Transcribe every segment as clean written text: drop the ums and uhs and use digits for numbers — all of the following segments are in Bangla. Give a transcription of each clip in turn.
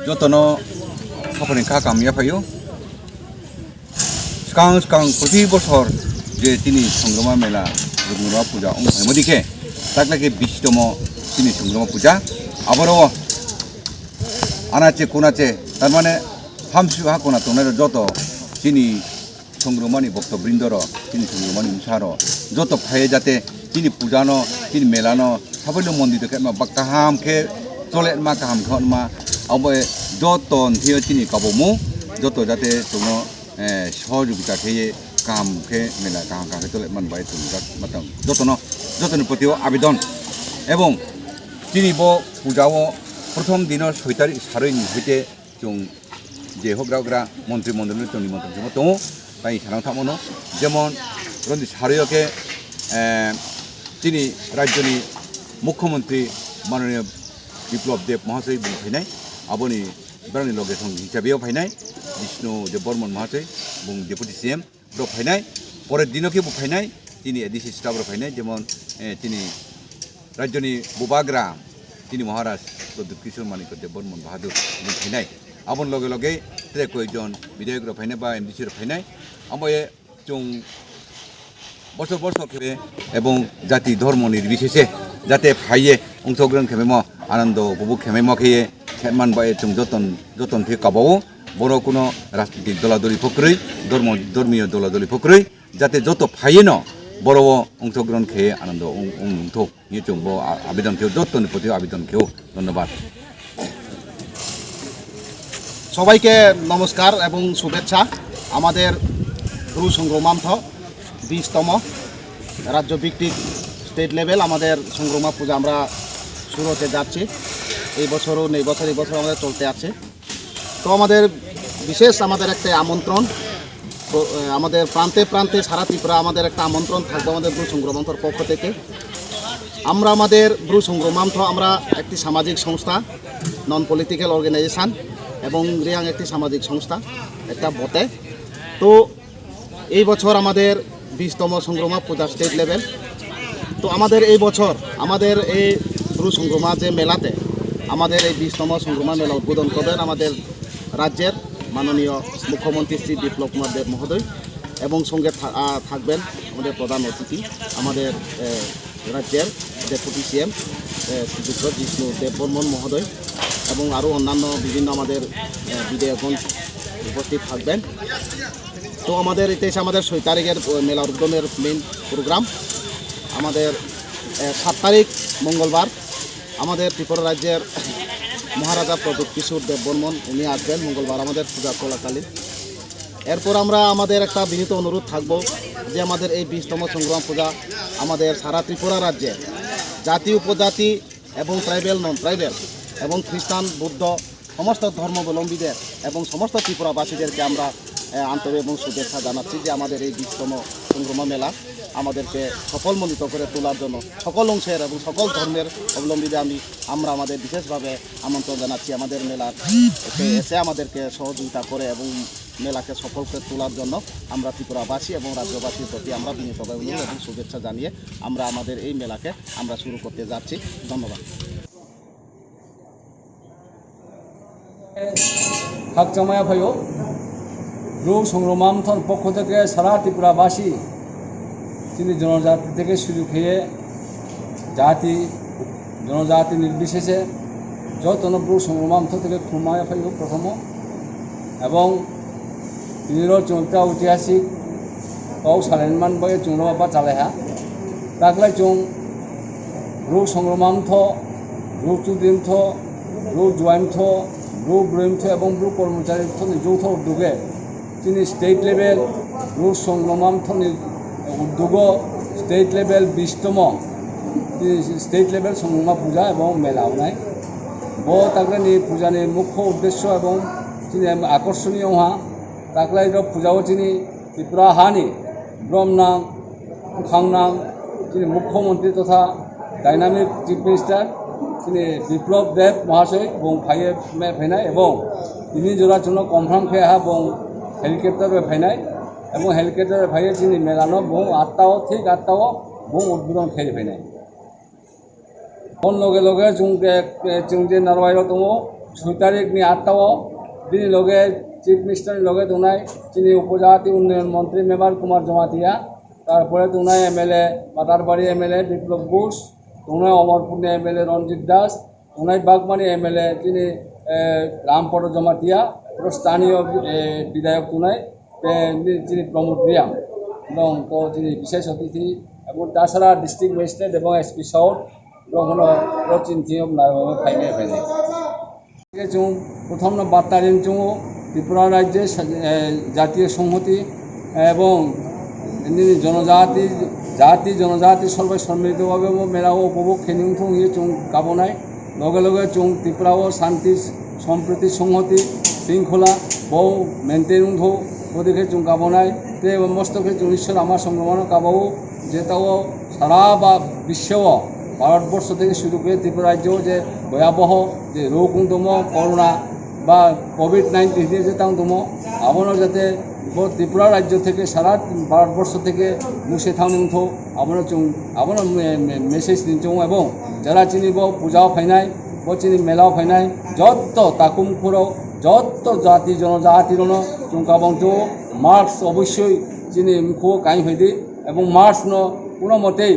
যতনো খাপানি খা কামিয়া ফাইও সিগাं প্রতি বছর যে তিনি সংগ্রামা মেলা সংগ্রামা পূজা অংশদিকে তাকলাকে 20তম তিনি সংগ্রামা পূজা আবারও আনাচে কোনাচে তার মানে হামসু হা কোনা তোনার যত তিনি সংগ্রামানি ভক্তবৃন্দর তিনি সংগ্রামানি মুসার যত ফায়ে যাতে তিনি পূজানো তিনি মেলানো সাবৈল মন্দিরকে বা কাহামকে চলে মা কাহামকে মা আবে যত थियो তিনি কাবমু যত যাতে তোমরা সহযোগিতা খেয়ে কামকে মেলা কাহামকে চলে মানবাই তোমরা মাতাম যতন প্রতিও আবেদন এবং তিনি পূজাও প্রথম দিনের 6 তারিখ সারই হইতে जों যে হগ্রাগ্রা মন্ত্রীমণ্ডলের তো নিমন্ত্রণ দङ তাই সানাং থামনো যেমন রঞ্জিত সারয়কে তিনি রাজ্যনি মুখ্যমন্ত্রী মাননীয় বিপ্লব দেব মহাশয় বুंफैनाय आबोनि बरनि लगे सं हिसाबेयाव फायनाय विष्णु देव बर्मन महाशय बुं डेपुटी सीएम रो फायनाय परेर दिनके बुंफैनाय তিনি एडिसि स्टाफ रो फायनाय जेमन তিনি राज्यनि बुबाग्रा তিনি মহারাজ প্রদ্যুৎ কিশোর মানিক দেব বর্মন বাহাদুর বুंफैनाय आबोन लगे लगे कयजन विधायक रो फायनाय बा एमडिसि रो फायनाय आमबे जों बছর বছর खेबे এবং জাতি ধর্ম নির্বিশেষে যাতে ফাইয়ে অংশগ্রহণ खेबे म आनंद उपभोग खेबे म खेये खेमान बाय जों जतन थि काबावो बर कोनो राजनीतिक दलादली फक्रै धर्मीय दलादली फक्रै जाते जत फाइये न बर অংশগ্রহণ खेये आनंद उंथो ये जों ब आवेदन खेव जतन प्रति आवेदन खेव धन्यवाद সবাইকে নমস্কার এবং শুভেচ্ছা আমাদের ব্রু সংগ্রামান্থ 20তম রাজ্য ভিত্তিক স্টেট লেভেল আমাদের সংগ্রামা পূজা আমরা শুরু হতে যাচ্ছি এই বছর আমাদের চলতে আছে তো আমাদের বিশেষ আমাদের একটা আমন্ত্রণ আমাদের প্রান্তে প্রান্তে সারা ত্রিপুরা আমাদের একটা আমন্ত্রণ থাকবে আমাদের ব্রু সংগ্রামান্থর পক্ষ থেকে আমরা আমাদের ব্রু সংগ্রামান্থ আমরা একটি সামাজিক সংস্থা নন পলিটিক্যাল অর্গানাইজেশন এবং রিয়াং একটি সামাজিক সংস্থা একটা বটে তো এই বছর আমাদের 20তম সংগ্রামা পূজা স্টেট লেভেল তো আমাদের এই বছর আমাদের এই ব্রু সংগ্রামা যে মেলাতে আমাদের এই 20তম সংগ্রামা মেলা উদ্বোধন করবেন আমাদের রাজ্যের মাননীয় মুখ্যমন্ত্রী শ্রী বিপ্লব কুমার দেব মহোদয় এবং সঙ্গে থাকবেন আমাদের প্রধান অতিথি আমাদের রাজ্যের ডেপুটি সিএম শ্রীযুক্ত বিষ্ণু দেব বর্মন মহোদয় এবং আরও অন্যান্য বিভিন্ন আমাদের বিধায়কগণ উপস্থিত থাকবেন তো আমাদের এতে এসে আমাদের 6 তারিখের মেলা উদ্বোধনের মেইন প্রোগ্রাম আমাদের 7 তারিখ মঙ্গলবার আমাদের ত্রিপুরা রাজ্যের মহারাজা প্রদ্যুৎ কিশোর দেব বর্মন উনি আসবেন মঙ্গলবার আমাদের পূজা চলাকালীন এরপর আমরা আমাদের একটা বিনীত অনুরোধ থাকব যে আমাদের এই 20তম সংগ্রাম পূজা আমাদের সারা ত্রিপুরা রাজ্যে জাতি উপজাতি এবং ট্রাইবেল নন ট্রাইবেল এবং খ্রিস্টান বৌদ্ধ সমস্ত ধর্মাবলম্বীদের এবং সমস্ত ত্রিপুরাবাসীদেরকে আমরা আন্তরিক এবং শুভেচ্ছা জানাচ্ছি যে আমাদের এই 20তম সংগ্রামা মেলা আমাদেরকে সফলমণ্ডিত করে তোলার জন্য সকল অংশের এবং সকল ধর্মের অবলম্বীদের আমরা আমাদের বিশেষভাবে আমন্ত্রণ জানাচ্ছি আমাদের মেলার এসে আমাদেরকে সহযোগিতা করে এবং মেলাকে সফল করে তোলার জন্য আমরা ত্রিপুরাবাসী এবং রাজ্যবাসীর প্রতি আমরা বিনীতভাবে অনুরোধ এবং শুভেচ্ছা জানিয়ে আমরা আমাদের এই মেলাকে আমরা শুরু করতে যাচ্ছি ধন্যবাদ হাকচামায়া ফাইও ব্রু সংগ্রামান্থর পক্ষ থেকে সারা ত্রিপুরাবাসী তিনি জনজাতি থেকে শুরু খেয়ে জাতি জনজাতি নির্বিশেষে যতন ব্রু সংগ্রামান্থ থেকে খুমায়া ফাইও প্রথম এবং তিনির চৌটা ঐতিহাসিক পাও সালেনমান বয়ে চৌনবাবা চালেহা তাকলাই চৌ ব্রু সংগ্রামান্থ ব্রু চুদিন্থ ব্রু জয়েন্থ ব্রু ব্রইন্থ এবং ব্রু কর্মচারী যৌথ উদ্যোগে তিনি স্টেট লেভেল ব্রু সংগ্রামান্থ উদ্যোগ স্টেট লেভেল 20তম স্টেট লেভেল সংগ্রামা পূজা এবং মেলা নাই তাকলানি পূজানি মুখ্য উদ্দেশ্য এবং তিনি আকর্ষণীয় হা তাকলাই পূজাও তিনি ত্রিপুরা হানি ব্রহ্মনাং খাংনাং তিনি মুখ্যমন্ত্রী তথা ডাইনামিক চিফ মিনিস্টার তিনি বিপ্লব দেব মহাশয় এবং ফাইনাই এবং তিনি জোড়ার জন্য কনফার্ম খেয়ে এবং হেলিকপ্টারে ফাইনাই এবং হেলিকপ্টারে ফাইয়ে তিনি মেলানো বহু 8টাও ঠিক 8টাও বহু উদ্বোধন খেয়ে ফাইনাই লগে লগে जों जे नारबायाव दङ 6 তারিখ ni attawo dini loge chief minister লগে দুনাই চিনি উপজাতি উন্নয়ন মন্ত্রী মেবার কুমার জমাতিয়া তারপরে দুনাই এমএলএ পাতারবাড়ি এমএলএ বিপ্লব ঘোষ দুনাই অমরপুরে এমএলএ রঞ্জিত দাস দুনাই বাগমানি এমএলএ তিনি রামপট জমাতিয়া স্থানীয় বিধায়ক দুনাই তিনি প্রমোদ রিয়াম এবং তো তিনি বিশেষ অতিথি এবং তাছাড়া ডিস্ট্রিক্ট ম্যাজিস্ট্রেট এবং এসপি সাউথ এবং হলো চিন্তিয়ম ফাইনে ফেলে প্রথম বার্তা দিন ত্রিপুরা রাজ্যে জাতীয় সংহতি এবং জনজাতি সর্বাই সম্মিলিতভাবে মেলা উপভোগ খেনিং থং ইয়ে চুং কাবনায় লগে লগে চুং ত্রিপুরাও শান্তি সম্প্রীতি সংহতি শৃঙ্খলা বউ মেনটেন থো ওদিকে চুং কাবনায় তে মস্তকে চুং ঈশ্বর আমার সংক্রমণ কাবাও যেটাও সারা বা বিশ্ব ভারতবর্ষ থেকে শুরু করে ত্রিপুরা রাজ্যেও যে ভয়াবহ যে রোগ দম করোনা বা কোভিড-19 যে তাও দম আবনো যাতে ত্রিপুরা রাজ্য থেকে সারা ভারতবর্ষ থেকে মুছে থাউনিং থো আবনো চুং আবনো মেসেজ দিনচুং এবং যারা চিনিব পূজাও ফাইনাই ও চিনি মেলাও ফাইনাই যত তাকুমখুরো যত জাতি জনজাতির চুংকাবং চো মাস্ক অবশ্যই চিনি মুখো কাই হইদি এবং মাস্ক কোনো মতেই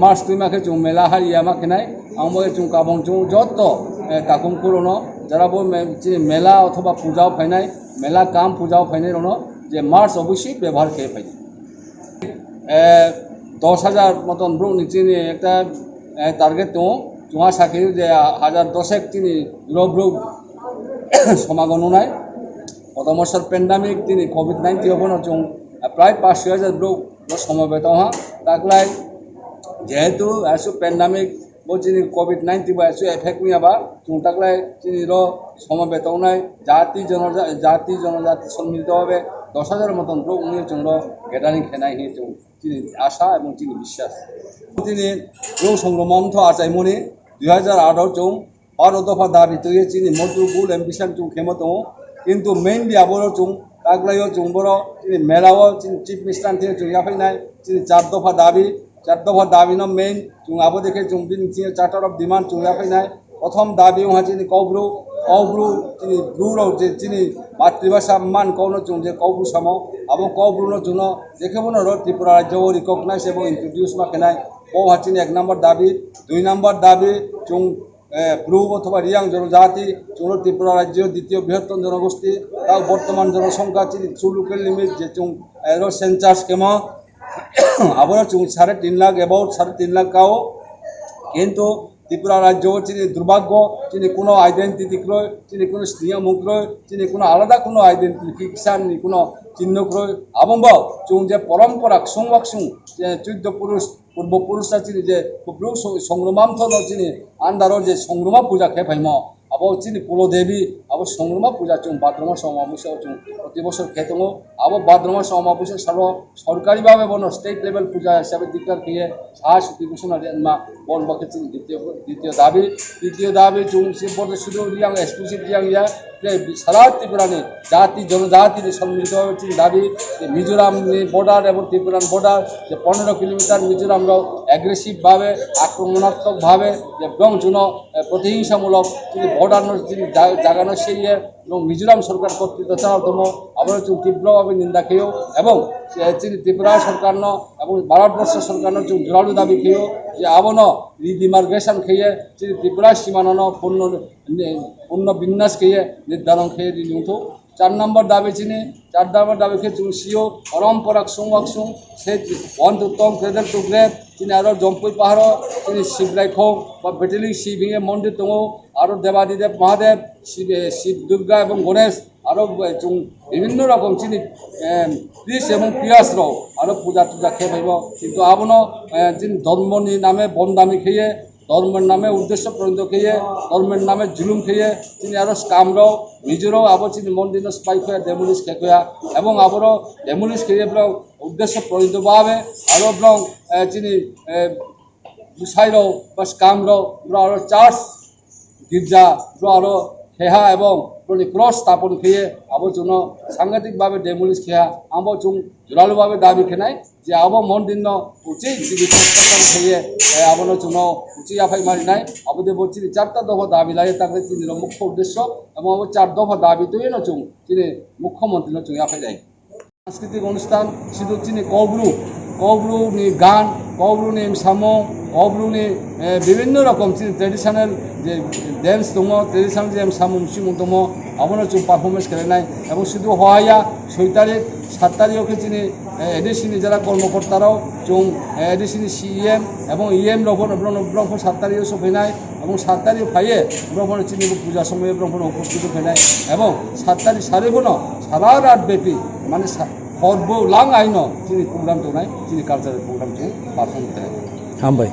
মার্চ 2 মাসে চুং মেলা হারি আমাকে নাই আমাকে চুং কাবং চুং যত কাকুমকুরনো যারা মেলা অথবা পূজাও ফাইনাই মেলা কাম পূজাও ফাইনাই যে মার্চ অবশ্যই ব্যবহার খেয়ে ফাই 10,000 মতন ব্রু নিচে একটা টার্গেট তো চুয়া সাকি যে 1010 তিনি ব্রু সমাগম নাই প্রথম বছর প্যান্ডামিক তিনি কোভিড-19 হবনো চুং প্রায় 5,000 ব্রু সমবেত হা তাকলাই যেহেতু এসো প্যান্ডামিক বো চিনি কোভিড-19 বা এসো এফেক্ট নিয়াবা চুংটাকলাই চিনির সমবেত নাই জাতি জনজাতি সম্মিলিতভাবে 10,000 মতন ব্রু উনি চুংর গেদারিং খেনাই হি চুং চিনি আশা এবং চিনি বিশ্বাস তিনি ব্রু সংগ্রমন্থ আচাইমনি 2008 চুং 12 দফা দাবি তৈরি চিনি মধু গুল এমবিশন চুং খেমত কিন্তু মেইনলি আবর চুং তাকলাইও চুংবর চিনি মেলাও চিনি চিফ মিনিস্টার থেকে চুং ইয়াফাইনাই চিনি 4 দফা দাবি 4 দফা দাবি মেইন চুং আবো দেখে চুং বিন চার্টার অফ ডিমান্ড চুং ইয়াফাইনাই প্রথম দাবি ওহা চিনি কব্রু চিনি ব্রুর যে চিনি মাতৃভাষা মান কৌন চুং যে কব্রু সাম আবো কব্রুর জন্য দেখে মনে ত্রিপুরা রাজ্য রিকগনাইজ এবং ইন্ট্রোডিউস মাখেনাই ওহা চিনি 1 নম্বর দাবি 2 নম্বর দাবি চুং ব্রু অথবা রিয়াং জনজাতি চুং ত্রিপুরা রাজ্য দ্বিতীয় বৃহত্তম জনগোষ্ঠী তাও বর্তমান জনসংখ্যা চিনি ট্রু লোকাল লিমিট যে চুং সেন্সাস কেমা আবার চুং 3.5 লাখ অ্যাবাউট 3.5 লাখ কাও কিন্তু ত্রিপুরা রাজ্য চিনি দুর্ভাগ্য চিনি কোনো আইডেন্টিটি ক্রয় চিনি কোনো স্ত্রীয় মুখ ক্রয় চিনি কোনো আলাদা কোনো আইডেন্টিফিকেশন নি কোনো চিহ্ন ক্রয় আবম্ব চুং যে পরম্পরা সংবাক সুং 14 পুরুষ পূর্বপুরুষরা চিনি যে ব্রু সংগ্রামান্থ চিনি আন্দারও যে সংগ্রামা পূজা খেপাইম আবো চিনি কুলদেবী আবো সংগ্রামা পূজা চুং বাদ্রমা সমাবেশ চুং প্রতি বছর খেতম আবো বাদ্রমা সমাবেশ সরকারিভাবে বন স্টেট লেভেল পূজা হিসাবে ডিক্লার খেয়ে সরস্বতী ভূষণ মা বন বকে চিনি দ্বিতীয় দাবি তৃতীয় দাবি চুং শুধু রিয়াং এক্সক্লুসিভ রিয়াং ইয়া যে সারা ত্রিপুরানি জাতি জনজাতি সম্মিলিতভাবে চিনি দাবি যে মিজোরাম বর্ডার এবং ত্রিপুরান বর্ডার যে 15 কিলোমিটার মিজোরামরাও অ্যাগ্রেসিভভাবে আক্রমণাত্মকভাবে যে এবং প্রতিহিংসামূলক চিনি বর্ডার চিনি জাগানো সেই এবং মিজোরাম সরকার কর্তৃত্বতম আবার তীব্রভাবে নিন্দা খেয়েও এবং চিনি ত্রিপুরা সরকার এবং ভারতবর্ষ সরকার জোরালো দাবি খেয়েও যে আবন রিডিমার্গেশন খেয়ে চিনি ত্রিপুরা সীমানন পূর্ণ বিন্যাস খেয়ে নির্ধারণ খেয়ে নিউথো 4 নম্বর দাবি চিনি 4 নম্বর দাবি খেয়ে চুং সিও পরম্পরা সুংবাক সুং সে ওয়ান টু টং ক্রেডেল টু গ্রেড চিনি আরো জম্পুই পাহাড় চিনি শিবরাইখো বা বেটেলি শিবিংয়ে মন্দির দো আরো দেবাদিদেব মহাদেব শিব দুর্গা এবং গণেশ আরো বিভিন্ন রকম চিনি প্রিস এবং পিয়াসরাও আরো পূজা টুজা খেয়ে ভাইব কিন্তু আবনো চিনি ধর্মনি নামে বনদামি খেয়ে ধর্মের নামে উদ্দেশ্য প্রণীত খেয়ে ধর্মের নামে জুলুম খেয়ে তিনি আরো স্কামরাও নিজেরাও আবার চিনি মন্দির স্পাইক হয়ে ডেমোলিশ খেয়া এবং আবারও ডেমোলিশ খেয়ে উদ্দেশ্য প্রণীতভাবে আরো চিনি গুসাইরাও বা স্কামরাও আরো চার্চ গির্জা আরো খেহা এবং ক্রস স্থাপন খেয়ে আবো জন্য সাংঘাতিকভাবে ডেমোলিশ খেয়া আবো চুং জোরালোভাবে দাবি খেনাই যে আবো মন দিন উচিত চিনি প্রস্তাব খেয়ে আবনো জন্য উচিত আফাই মারিনাই আবুদের চিনি 4টা দফা দাবি লাগে তাকে চিনি মুখ্য উদ্দেশ্য এবং আবো 4 দফা দাবি তৈরি নচুং চিনি মুখ্যমন্ত্রী নচুং আফাই যায় সাংস্কৃতিক অনুষ্ঠান শুধু চিনি কবরুনি গান কবরুনি সামো কবরুনি বিভিন্ন রকম চিনি ট্রেডিশনাল যে ড্যান্স দङ ট্রেডিশনাল যে সামো সিমুं দङ আবনো চুং পারফরমেন্স খেলাইনাই এবং শুধু হওয়াইয়া 6 তারিখ 7 তারিখে চিনি এডিসিনি যারা কর্মকর্তারাও চুং এডিসিনি সিএম এবং ইএম ব্রহ্ম 7 তারিখে সফাইনাই এবং 7 তারিখ ফাইয়ে ব্রহ্ম চিনি পূজা সময়ে ব্রহ্ম উপস্থিত ফেনাই এবং 7 তারিখ সারেবনো সারা রাত ব্যাপী মানে সর্ব লাং আইন চিনি প্রোগ্রাম দङ চিনি কালচারাল প্রোগ্রাম চুং পারফর্ম করে হামবাই